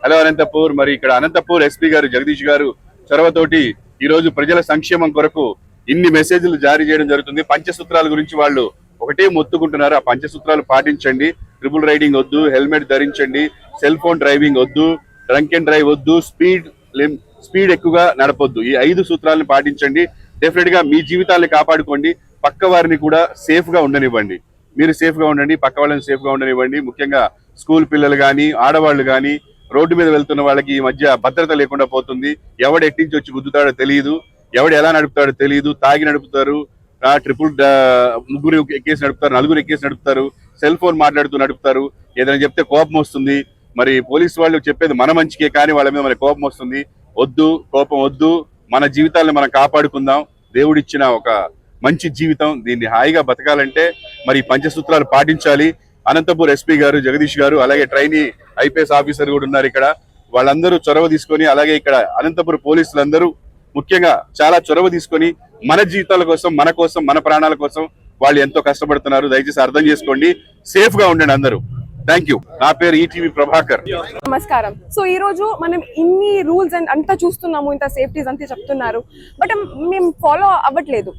Hello Anantapur. మరి ఇక్కడ Anantapur SP గారు జగదీష్ గారు చొరవతోటి ఈ రోజు ప్రజల సంక్షేమం కొరకు ఇన్ని మెసేజ్లు జారీ చేయడం జరుగుతుంది. పంచసూత్రాల గురించి వాళ్ళు ఒకటే మొత్తుకుంటున్నారు. ఆ పంచసూత్రాలు పాటించండి. ట్రిపుల్ రైడింగ్ వద్దు, హెల్మెట్ ధరించండి, సెల్ ఫోన్ డ్రైవింగ్ వద్దు, డ్రంక్ అండ్ డ్రైవ్ వద్దు, స్పీడ్ ఎక్కువగా నడపొద్దు. ఈ 5 సూత్రాలను పాటించండి. డెఫినెట్ గా మీ జీవితాలను కాపాడుకోండి. పక్క వారిని కూడా సేఫ్ గా ఉండనివ్వండి. మీరు సేఫ్ గా ఉండండి, పక్క వాళ్ళని సేఫ్ గా ఉండనివ్వండి. ముఖ్యంగా స్కూల్ పిల్లలు కానీ, ఆడవాళ్ళు కానీ, రోడ్డు మీద వెళ్తున్న వాళ్ళకి ఈ మధ్య భద్రత లేకుండా పోతుంది. ఎవడు ఎట్టించి వచ్చి గుద్దుతాడో తెలియదు, ఎవడు ఎలా నడుపుతాడో తెలియదు. తాగి నడుపుతారు, ముగ్గురు ఎక్కేసి నడుపుతారు, నలుగురు ఎక్కేసి నడుపుతారు, సెల్ ఫోన్ మాట్లాడుతూ నడుపుతారు. ఏదైనా చెప్తే కోపం వస్తుంది. మరి పోలీసు వాళ్ళు చెప్పేది మన మంచికే, కానీ వాళ్ళ మీద మన కోపం వస్తుంది. వద్దు, కోపం వద్దు. మన జీవితాలను మనం కాపాడుకుందాం. దేవుడిచ్చిన ఒక మంచి జీవితం, దీన్ని హాయిగా బతకాలంటే మరి పంచసూత్రాలు పాటించాలి. అనంతపూర్ ఎస్పీ గారు జగదీష్ గారు, అలాగే ట్రైనీ ఐపీఎస్ ఆఫీసర్ కూడా ఉన్నారు ఇక్కడ. వాళ్ళందరూ చొరవ తీసుకొని, అలాగే ఇక్కడ అనంతపురం పోలీసులందరూ ముఖ్యంగా చాలా చొరవ తీసుకొని మన జీవితాల కోసం, మన ప్రాణాల కోసం వాళ్ళు ఎంతో కష్టపడుతున్నారు. దయచేసి అర్థం చేసుకోండి, సేఫ్ గా ఉండండి అందరూ. Thank you. నా పేరు ఈటీవీ ప్రభాకర్. నమస్కారం. సో ఈ రోజు మనం ఇన్ని రూల్స్ అంతా చూస్తున్నాము, ఇంత సేఫ్టీస్ అంతా చెప్తున్నారు, బట్ మేము ఫాలో అవ్వట్లేదు.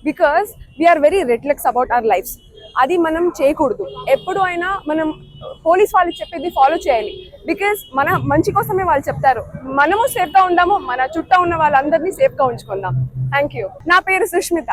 Because we are very reckless about our lives. అది మనం చేయకూడదు. ఎప్పుడు అయినా మనం పోలీస్ వాళ్ళు చెప్పేది ఫాలో చేయాలి. బికాస్ మన మంచి కోసమే వాళ్ళు చెప్తారు. మనము సేఫ్గా ఉందాము, మన చుట్టూ ఉన్న వాళ్ళందరినీ సేఫ్గా ఉంచుకుందాం. Thank you. నా పేరు సుష్మిత.